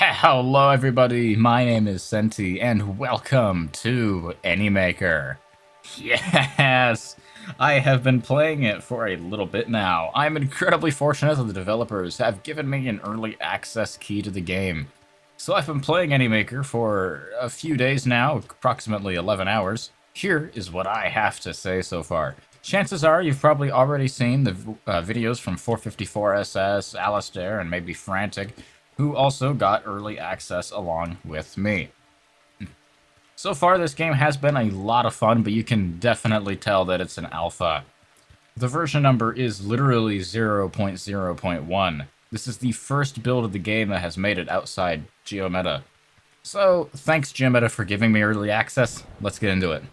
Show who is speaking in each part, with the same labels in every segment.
Speaker 1: Hello everybody, my name is Senti, and welcome to ANYMAKER. Yes, I have been playing it for a little bit now. I'm incredibly fortunate that the developers have given me an early access key to the game. So I've been playing ANYMAKER for a few days now, approximately 11 hours. Here is what I have to say so far. Chances are you've probably already seen the videos from 454SS, Alistair, and maybe Frantic, who also got early access along with me. So far, this game has been a lot of fun, but you can definitely tell that it's an alpha. The version number is literally 0.0.1. This is the first build of the game that has made it outside Geometa. So, thanks Geometa for giving me early access. Let's get into it.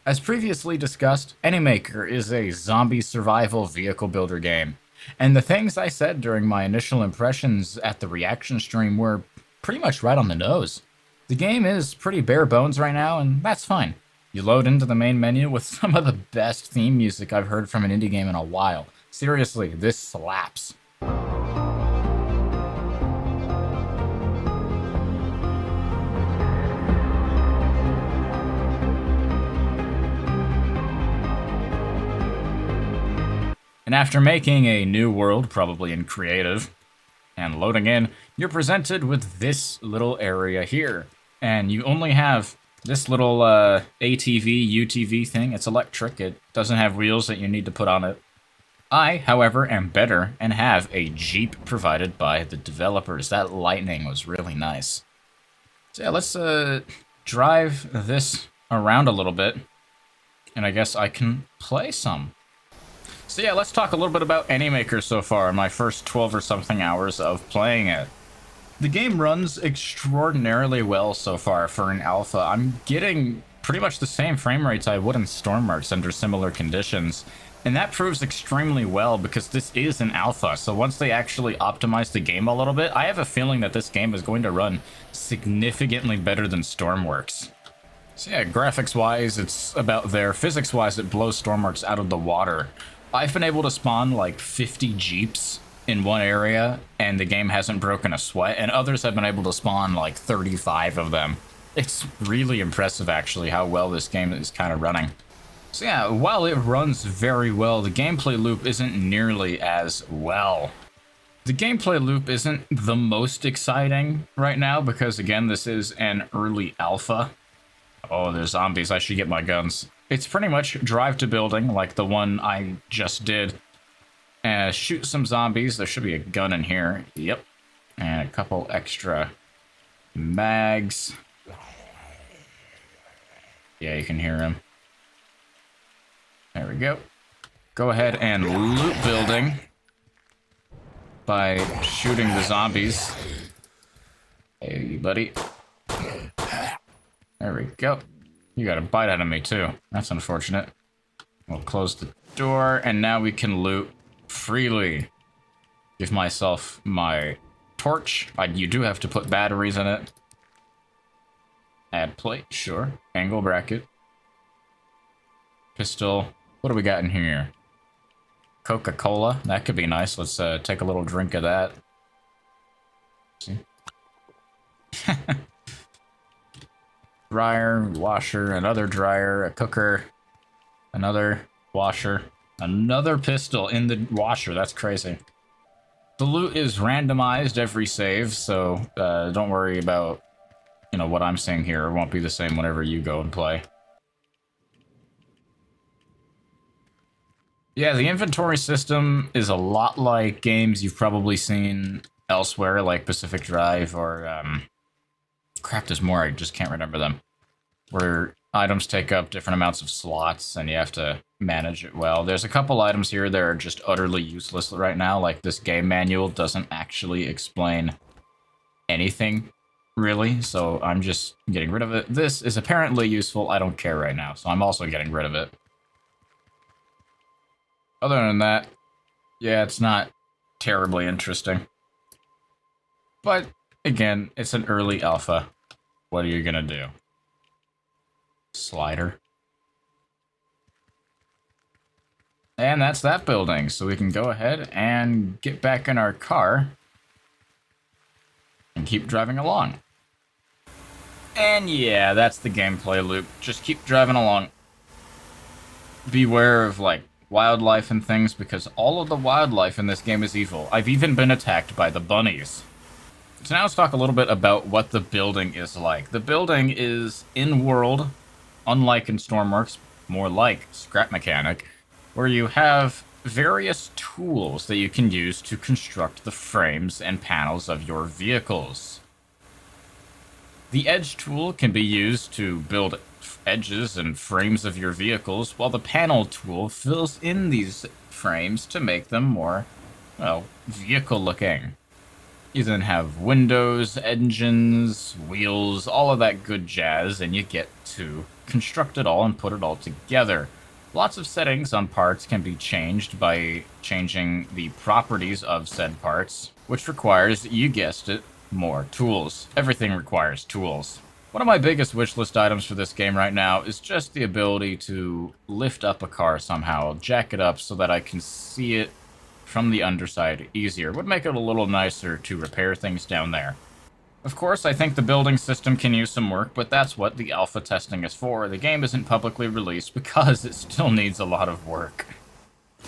Speaker 1: As previously discussed, ANYMAKER is a zombie survival vehicle builder game. And the things I said during my initial impressions at the reaction stream were pretty much right on the nose. The game is pretty bare bones right now, and that's fine. You load into the main menu with some of the best theme music I've heard from an indie game in a while. Seriously, this slaps. And after making a new world, probably in creative, and loading in, you're presented with this little area here. And you only have this little ATV, UTV thing. It's electric. It doesn't have wheels that you need to put on it. I, however, am better and have a Jeep provided by the developers. That lightning was really nice. So yeah, let's drive this around a little bit. And I guess I can play some. So yeah, let's talk a little bit about ANYMAKER so far in my first 12 or something hours of playing it. The game runs extraordinarily well so far for an alpha. I'm getting pretty much the same frame rates I would in Stormworks under similar conditions. And that proves extremely well because this is an alpha, so once they actually optimize the game a little bit, I have a feeling that this game is going to run significantly better than Stormworks. So yeah, graphics-wise, it's about there. Physics-wise, it blows Stormworks out of the water. I've been able to spawn like 50 Jeeps in one area, and the game hasn't broken a sweat, and others have been able to spawn like 35 of them. It's really impressive, actually, how well this game is kind of running. So yeah, while it runs very well, the gameplay loop isn't nearly as well. The gameplay loop isn't the most exciting right now, because again, this is an early alpha. Oh, there's zombies. I should get my guns. It's pretty much drive to building, like the one I just did. Shoot some zombies. There should be a gun in here. Yep. And a couple extra mags. Yeah, you can hear him. There we go. Go ahead and loot building by shooting the zombies. Hey, buddy. There we go. You got a bite out of me, too. That's unfortunate. We'll close the door, and now we can loot freely. Give myself my torch. You do have to put batteries in it. Add plate, sure. Angle bracket. Pistol. What do we got in here? Coca-Cola. That could be nice. Let's take a little drink of that. See? Dryer, washer, another dryer, a cooker, another washer, another pistol in the washer. That's crazy. The loot is randomized every save, so don't worry about, what I'm saying here. It won't be the same whenever you go and play. Yeah, the inventory system is a lot like games you've probably seen elsewhere, like Pacific Drive or crap, there's more, I just can't remember them. Where items take up different amounts of slots and you have to manage it well. There's a couple items here that are just utterly useless right now, like this game manual doesn't actually explain anything, really, so I'm just getting rid of it. This is apparently useful, I don't care right now, so I'm also getting rid of it. Other than that, yeah, it's not terribly interesting. But, again, it's an early alpha. What are you gonna do? Slider. And that's that building, so we can go ahead and get back in our car and keep driving along. And yeah, that's the gameplay loop. Just keep driving along. Beware of, like, wildlife and things, because all of the wildlife in this game is evil. I've even been attacked by the bunnies. So now let's talk a little bit about what the building is like. The building is in-world, unlike in Stormworks, more like Scrap Mechanic, where you have various tools that you can use to construct the frames and panels of your vehicles. The edge tool can be used to build edges and frames of your vehicles, while the panel tool fills in these frames to make them more, well, vehicle-looking. You then have windows, engines, wheels, all of that good jazz, and you get to construct it all and put it all together. Lots of settings on parts can be changed by changing the properties of said parts, which requires, you guessed it, more tools. Everything requires tools. One of my biggest wishlist items for this game right now is just the ability to lift up a car somehow, jack it up so that I can see it from the underside easier. Would make it a little nicer to repair things down there. Of course, I think the building system can use some work, but that's what the alpha testing is for. The game isn't publicly released because it still needs a lot of work.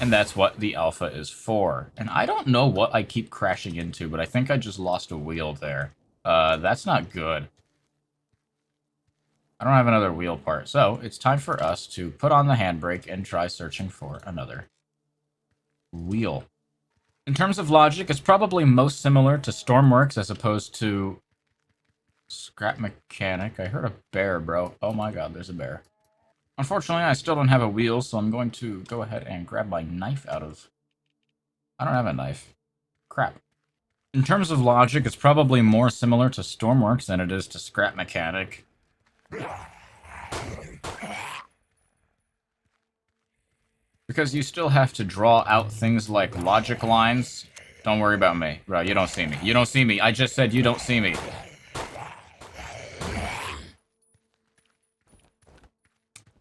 Speaker 1: And that's what the alpha is for. And I don't know what I keep crashing into, but I think I just lost a wheel there. That's not good. I don't have another wheel part, so it's time for us to put on the handbrake and try searching for another wheel. In terms of logic, it's probably most similar to Stormworks as opposed to Scrap Mechanic. I heard a bear, bro. Oh my god, there's a bear. Unfortunately, I still don't have a wheel, so I'm going to go ahead and grab my knife out of... I don't have a knife. Crap. In terms of logic, it's probably more similar to Stormworks than it is to Scrap Mechanic. Because you still have to draw out things like logic lines. Don't worry about me. Bro, you don't see me. You don't see me. I just said you don't see me.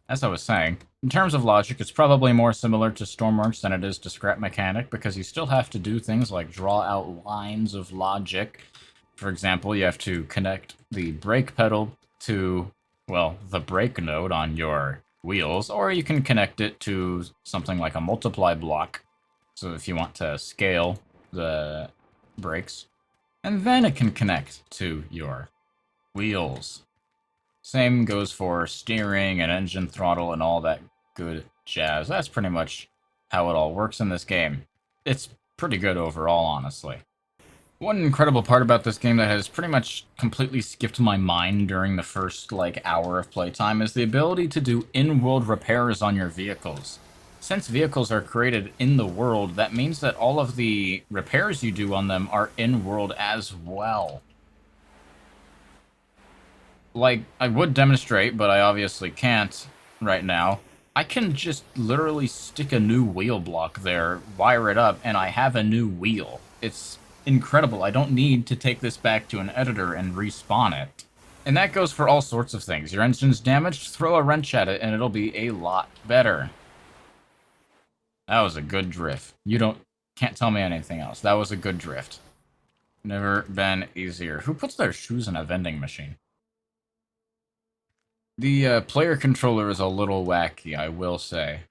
Speaker 1: As I was saying, in terms of logic, it's probably more similar to Stormworks than it is to Scrap Mechanic, because you still have to do things like draw out lines of logic. For example, you have to connect the brake pedal to, well, the brake node on your wheels, or you can connect it to something like a multiply block, so if you want to scale the brakes, and then it can connect to your wheels. Same goes for steering and engine throttle and all that good jazz. That's pretty much how it all works in this game. It's pretty good overall, honestly. One incredible part about this game that has pretty much completely skipped my mind during the first, like, hour of playtime is the ability to do in-world repairs on your vehicles. Since vehicles are created in the world, that means that all of the repairs you do on them are in-world as well. Like, I would demonstrate, but I obviously can't right now. I can just literally stick a new wheel block there, wire it up, and I have a new wheel. It's incredible. I don't need to take this back to an editor and respawn it. And that goes for all sorts of things. Your engine's damaged, throw a wrench at it, and it'll be a lot better. That was a good drift. Can't tell me anything else. That was a good drift. Never been easier. Who puts their shoes in a vending machine? The player controller is a little wacky, I will say.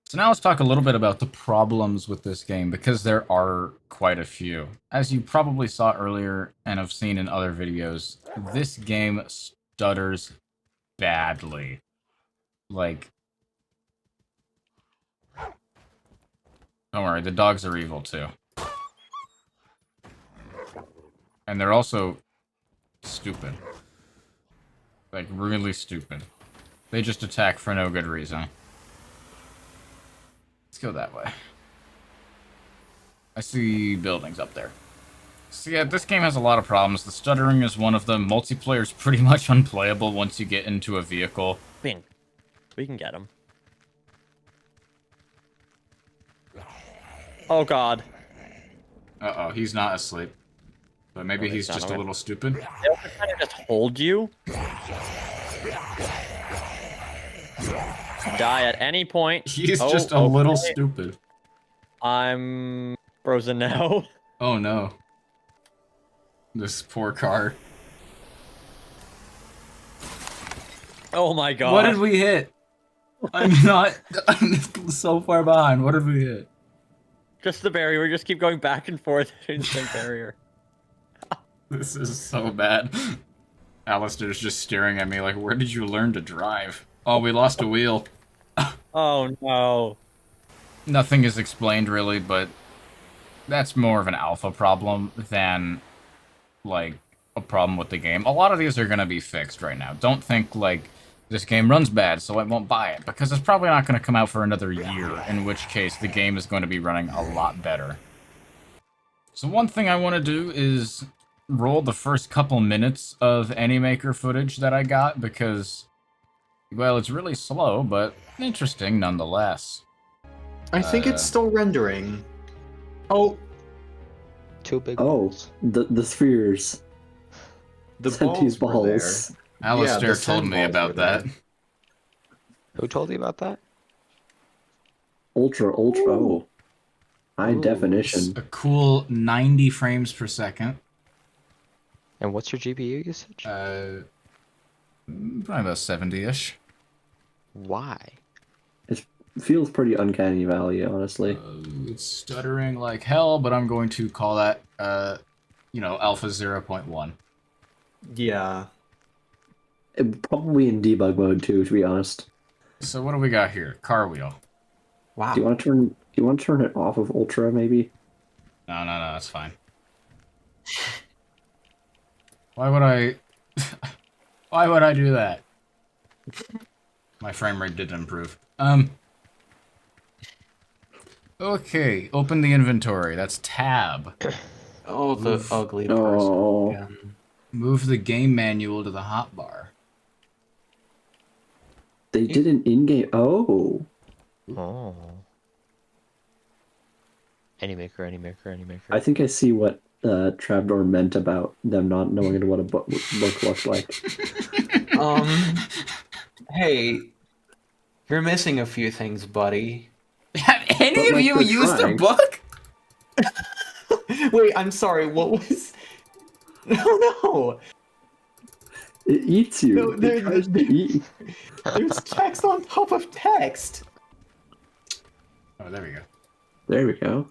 Speaker 1: So now let's talk a little bit about the problems with this game, because there are quite a few. As you probably saw earlier, and have seen in other videos, this game stutters badly. Like... Don't worry, the dogs are evil too. And they're also stupid. Like, really stupid. They just attack for no good reason. Let's go that way. I see buildings up there. So yeah, this game has a lot of problems. The stuttering is one of them. Multiplayer is pretty much unplayable once you get into a vehicle.
Speaker 2: Bing. We can get him. Oh god.
Speaker 1: Uh-oh, he's not asleep. But maybe he's just a little stupid.
Speaker 2: They also kind of just hold you. Die at any point.
Speaker 1: He's just a little stupid.
Speaker 2: I'm frozen now.
Speaker 1: Oh no. This poor car.
Speaker 2: Oh my god.
Speaker 1: What did we hit? I'm so far behind. What did we hit?
Speaker 2: Just the barrier. We just keep going back and forth into the barrier.
Speaker 1: This is so bad. Alistair's just staring at me like, where did you learn to drive? Oh, we lost a wheel.
Speaker 2: Oh no.
Speaker 1: Nothing is explained really, but that's more of an alpha problem than, like, a problem with the game. A lot of these are gonna be fixed right now. Don't think, like, this game runs bad, so I won't buy it, because it's probably not gonna come out for another year, in which case the game is going to be running a lot better. So one thing I want to do is roll the first couple minutes of ANYMAKER footage that I got, because, well, it's really slow, but interesting nonetheless.
Speaker 3: I think it's still rendering. Oh,
Speaker 4: Two big
Speaker 5: Oh,
Speaker 4: balls.
Speaker 5: the spheres.
Speaker 3: the
Speaker 5: Sent
Speaker 3: balls were there.
Speaker 5: balls.
Speaker 1: Alistair
Speaker 3: the
Speaker 1: told me
Speaker 3: sand balls
Speaker 1: about
Speaker 3: were there.
Speaker 1: that.
Speaker 4: Who told you about that?
Speaker 5: Ultra. Oh. High
Speaker 4: Ooh.
Speaker 5: definition.
Speaker 1: A cool 90 frames per second.
Speaker 4: And what's your GPU usage?
Speaker 1: Probably about 70-ish.
Speaker 4: Why?
Speaker 5: It feels pretty uncanny valley, honestly.
Speaker 1: It's stuttering like hell, but I'm going to call that, alpha 0.1.
Speaker 3: Yeah.
Speaker 5: Probably in debug mode too, to be honest.
Speaker 1: So what do we got here? Car wheel.
Speaker 3: Wow.
Speaker 5: Do you want to turn it off of ultra, maybe?
Speaker 1: No, that's fine. Why would I... Why would I do that? My frame rate did improve. Okay, open the inventory. That's tab.
Speaker 3: Oh, the
Speaker 1: Oof.
Speaker 3: ugly person.
Speaker 5: Oh.
Speaker 3: again.
Speaker 1: Move the game manual to the hotbar.
Speaker 5: They did an in-game. Oh.
Speaker 4: Oh. ANYMAKER.
Speaker 5: I think I see what Trapdoor meant about them not knowing what a book looked like.
Speaker 3: Hey, you're missing a few things, buddy.
Speaker 1: Have any
Speaker 5: But,
Speaker 1: of
Speaker 5: like,
Speaker 1: you
Speaker 5: they're
Speaker 1: used a
Speaker 5: trying.
Speaker 1: book?
Speaker 3: Wait, I'm sorry. What was? No.
Speaker 5: It eats you.
Speaker 3: No,
Speaker 5: It tries to eat.
Speaker 3: There's text on top of text.
Speaker 1: Oh, there we go.
Speaker 5: There we go.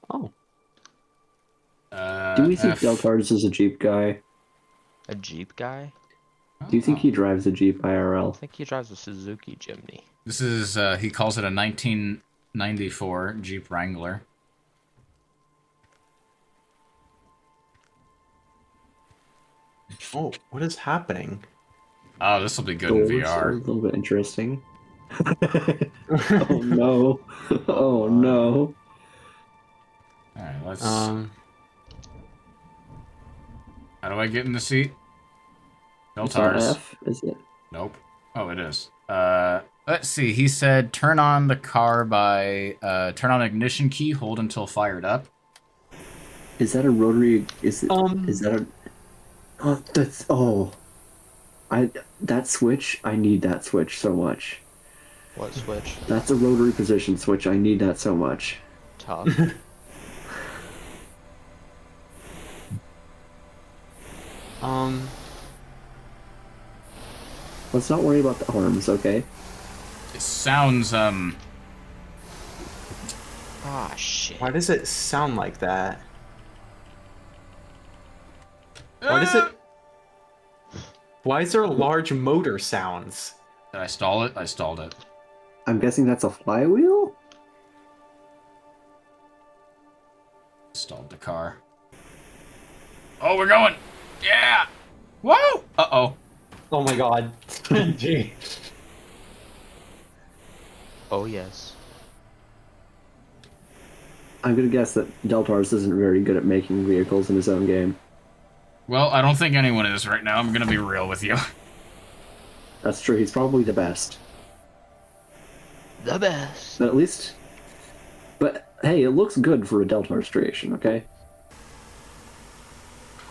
Speaker 3: Oh.
Speaker 5: Do we think
Speaker 1: F.
Speaker 5: Deltards is a Jeep guy?
Speaker 4: A Jeep guy?
Speaker 5: Do you think he drives a Jeep
Speaker 4: I
Speaker 5: IRL?
Speaker 4: think he drives a Suzuki Jimny.
Speaker 1: This is, he calls it a 1994 Jeep Wrangler.
Speaker 3: Oh, what is happening?
Speaker 1: Oh, this will be good in
Speaker 5: Doors are
Speaker 1: VR.
Speaker 5: a little bit interesting. Oh no. Oh no.
Speaker 1: Alright, let's...
Speaker 3: Um.
Speaker 1: How do I get in the seat?
Speaker 5: It's not
Speaker 1: Deltars.
Speaker 5: F, is it?
Speaker 1: Nope. Oh, it is. Let's see. He said turn on the car by, turn on ignition key, hold until fired up.
Speaker 5: Is that a rotary? Is it?
Speaker 3: Um.
Speaker 5: Is that a? Oh, that's that switch. I need that switch so much.
Speaker 4: What switch?
Speaker 5: That's a rotary position switch. I need that so much.
Speaker 4: Tough.
Speaker 5: Let's not worry about the arms, okay?
Speaker 1: It sounds,
Speaker 4: Ah, shit.
Speaker 3: Why does it sound like that? Why does it? Why is there large motor sounds?
Speaker 1: Did I stall it? I stalled it.
Speaker 5: I'm guessing that's a flywheel.
Speaker 1: Stalled the car. Oh, we're going! Yeah! Whoa! Uh-oh.
Speaker 3: Oh my god. Gee.
Speaker 4: Oh, yes.
Speaker 5: I'm gonna guess that Deltars isn't very good at making vehicles in his own game.
Speaker 1: Well, I don't think anyone is right now. I'm gonna be real with you.
Speaker 5: That's true. He's probably the best.
Speaker 4: The best.
Speaker 5: But at least. But hey, it looks good for a Deltars creation, okay?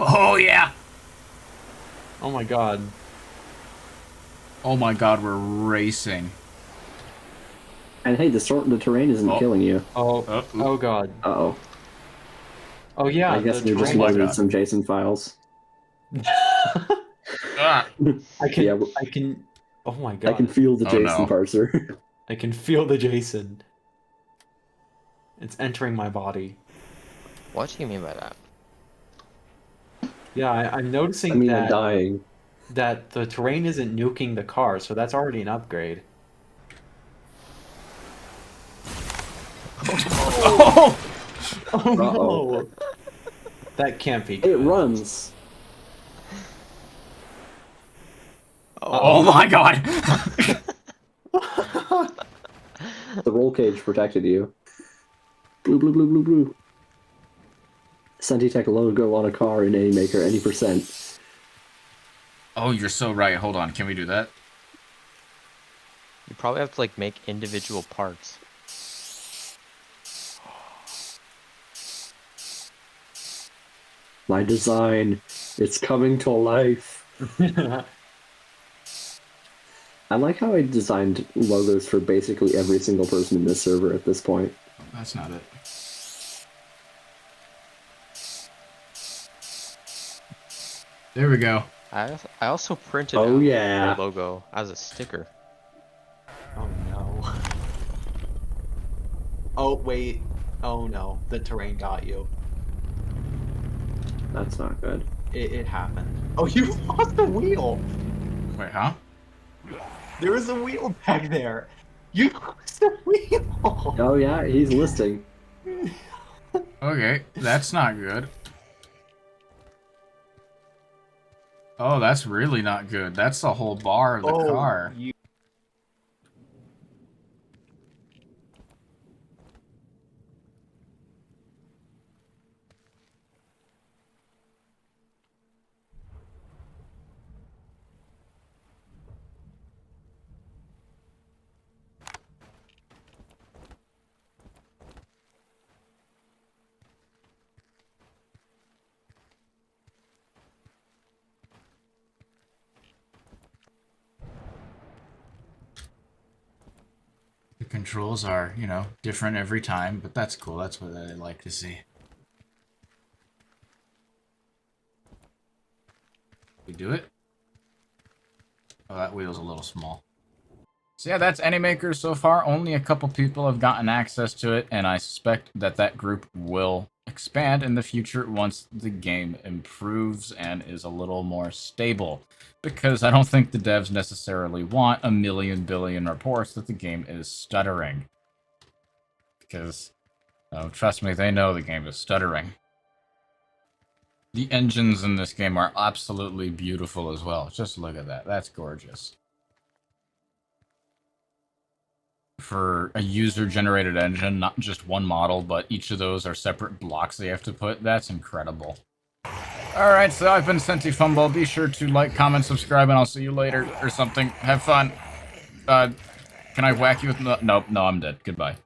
Speaker 1: Oh, yeah!
Speaker 3: Oh my god.
Speaker 1: Oh my god, we're racing.
Speaker 5: And hey, the terrain isn't
Speaker 1: Oh.
Speaker 5: killing you.
Speaker 3: Oh.
Speaker 1: Oh,
Speaker 3: Oh god.
Speaker 5: Uh-oh.
Speaker 3: Oh yeah,
Speaker 5: I guess
Speaker 3: the
Speaker 5: we just
Speaker 3: terrain.
Speaker 1: my
Speaker 5: loaded
Speaker 1: God.
Speaker 5: some JSON files.
Speaker 1: Ah!
Speaker 3: I can.
Speaker 5: Yeah,
Speaker 3: I can. Oh my
Speaker 5: I
Speaker 3: god.
Speaker 5: can feel the
Speaker 1: Oh,
Speaker 5: JSON
Speaker 1: no.
Speaker 5: parser.
Speaker 3: I can feel the Jason. It's entering my body.
Speaker 4: What do you mean by that?
Speaker 3: Yeah, I'm noticing
Speaker 5: I mean, I'm
Speaker 3: that
Speaker 5: dying.
Speaker 3: that the terrain isn't nuking the car, so that's already an upgrade.
Speaker 1: Oh!
Speaker 3: Oh
Speaker 5: Uh-oh.
Speaker 3: no! That can't be good.
Speaker 5: It runs.
Speaker 1: Oh my god!
Speaker 5: The roll cage protected you. Blue, blue, blue, blue, blue. Sentitech logo on a car in ANYMAKER, any percent.
Speaker 1: Oh, you're so right. Hold on. Can we do that?
Speaker 4: You probably have to like make individual parts.
Speaker 5: My design, it's coming to life. I like how I designed logos for basically every single person in this server at this point.
Speaker 1: That's not it. There we go.
Speaker 4: I also printed
Speaker 5: Oh,
Speaker 4: out
Speaker 5: yeah.
Speaker 4: their logo as a sticker.
Speaker 3: Oh no. Oh wait. Oh no. The terrain got you.
Speaker 5: That's not good.
Speaker 3: It happened. Oh, you lost the wheel!
Speaker 1: Wait, huh?
Speaker 3: There was a wheel back there! You lost the wheel!
Speaker 5: Oh yeah, he's listing.
Speaker 1: Okay, that's not good. Oh, that's really not good. That's the whole bar of the car.
Speaker 3: You...
Speaker 1: The controls are, you know, different every time, but that's cool. That's what I like to see. We do it? Oh, that wheel's a little small. So yeah, that's ANYMAKER so far. Only a couple people have gotten access to it, and I suspect that that group will expand in the future once the game improves and is a little more stable. Because I don't think the devs necessarily want a million billion reports that the game is stuttering. Because, oh, trust me, they know the game is stuttering. The engines in this game are absolutely beautiful as well. Just look at that. That's gorgeous. For a user-generated engine, not just one model, but each of those are separate blocks they have to put. That's incredible. Alright, so I've been SentiFumble. Be sure to like, comment, subscribe, and I'll see you later or something. Have fun. Can I whack you with... No, I'm dead. Goodbye.